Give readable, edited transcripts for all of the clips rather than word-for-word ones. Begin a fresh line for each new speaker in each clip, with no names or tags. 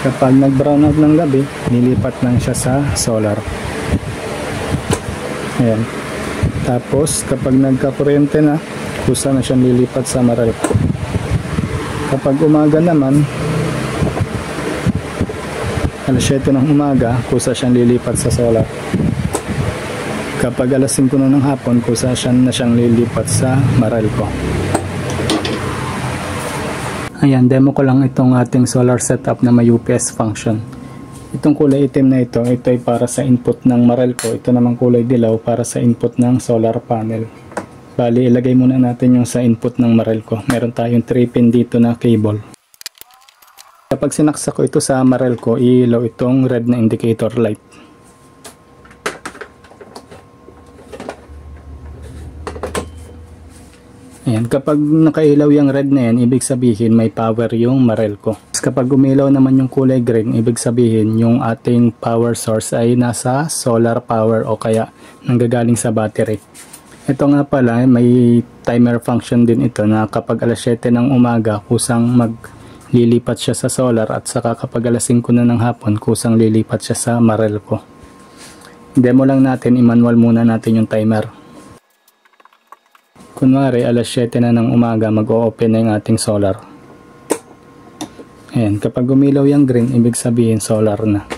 Kapag nag-brown out ng gabi, nilipat lang siya sa solar. Ayan. Tapos kapag nagka-kuryente na, kusa na siyang lilipat sa Meralco. Kapag umaga naman, alas 7 ng umaga, kusa siyang lilipat sa solar. Kapag alas 5 na ng hapon, kusa na siyang lilipat sa Meralco. Ayan, demo ko lang itong ating solar setup na may UPS function. Itong kulay itim na ito ay para sa input ng Meralco. Ito naman kulay dilaw para sa input ng solar panel. Bali, ilagay muna natin yung sa input ng Meralco. Meron tayong 3 pin dito na cable. Kapag sinaksak ko ito sa Meralco, ilaw itong red na indicator light. Ayan, kapag nakailaw yung red na yan, ibig sabihin may power yung Meralco. Kapag umilaw naman yung kulay green, ibig sabihin yung ating power source ay nasa solar power o kaya nanggagaling sa battery. Ito nga pala, may timer function din ito na kapag alas 7 ng umaga, kusang maglilipat siya sa solar at saka kapag alas 5 na ng hapon, kusang lilipat siya sa Meralco. Demo lang natin, i-manual muna natin yung timer. Kunwari, alas 7 na ng umaga, mag-o-open na yung ating solar. Ayan, kapag umilaw yung green, ibig sabihin solar na.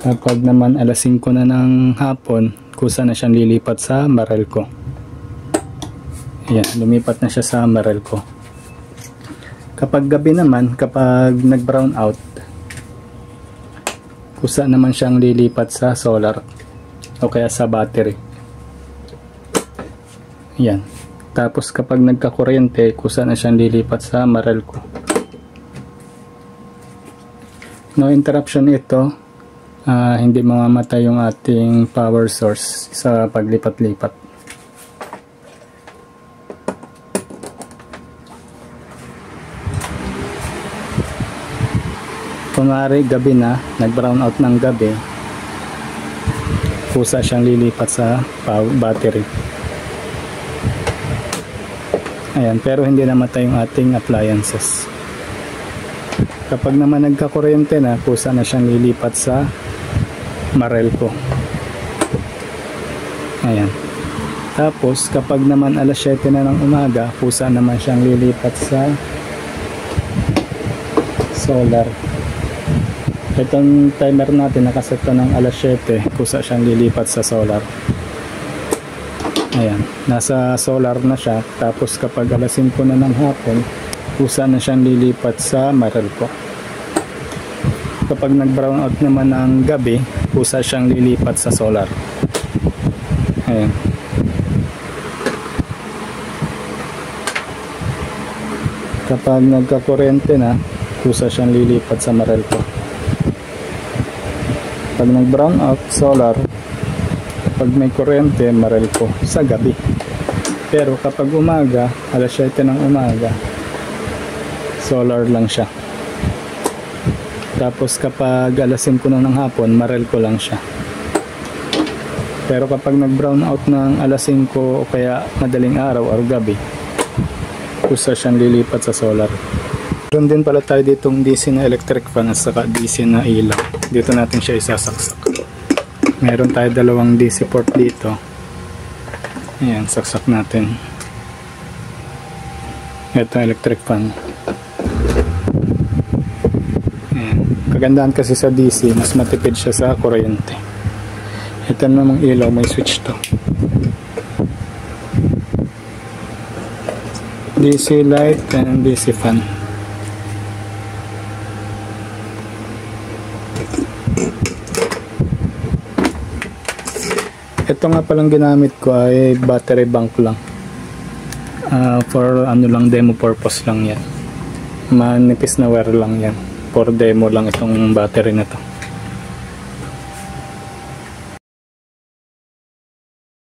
Kapag naman alas 5 na ng hapon, kusa na siyang lilipat sa Meralco. Ayan, lumipat na siya sa Meralco. Kapag gabi naman, kapag nag-brown out, kusa naman siyang lilipat sa solar o kaya sa battery. Ayan. Tapos kapag nagkakuryente, kusa na siyang lilipat sa Meralco. No interruption ito. Hindi mamamatay yung ating power source sa paglipat-lipat. Kunwari gabi na, nag-brown out ng gabi, kusa siyang lilipat sa battery. Ayan, pero hindi namatay yung ating appliances. Kapag naman nagkakuryente na, kusa na siyang lilipat sa Meralco. Ayan. Tapos kapag naman alas 7 na ng umaga, kusa naman siyang lilipat sa solar. Itong timer natin nakaset ng alas 7, kusa siyang lilipat sa solar. Ayan, nasa solar na siya. Tapos kapag alas 5 na ng hapon, kusa na siyang lilipat sa Meralco. Kapag nag-brown out naman ng gabi, kusa siyang lilipat sa solar. Ayan. Kapag nagkakuryente na, kusa siyang lilipat sa Meralco. Pag nag-brown out, solar. Pag may kuryente, Meralco sa gabi. Pero kapag umaga, alas 7 ng umaga, solar lang siya. Tapos kapag alas 5 na ng hapon, Meralco lang siya. Pero kapag nag-brown out ng alas 5 o kaya madaling araw o gabi, kusa siyang lilipat sa solar. Meron din pala tayo ditong DC na electric fan at saka DC na ilaw. Dito natin siya isasaksak. Meron tayo dalawang DC port dito. Ayan, saksak natin. Ito electric fan. Ayan. Kagandahan kasi sa DC, mas matipid siya sa kuryente. Ito namang ilaw, may switch to. DC light and DC fan. Ito nga palang ginamit ko ay battery bank lang. For ano lang, demo purpose lang yan. Manipis na wire lang yan. For demo lang itong battery na to.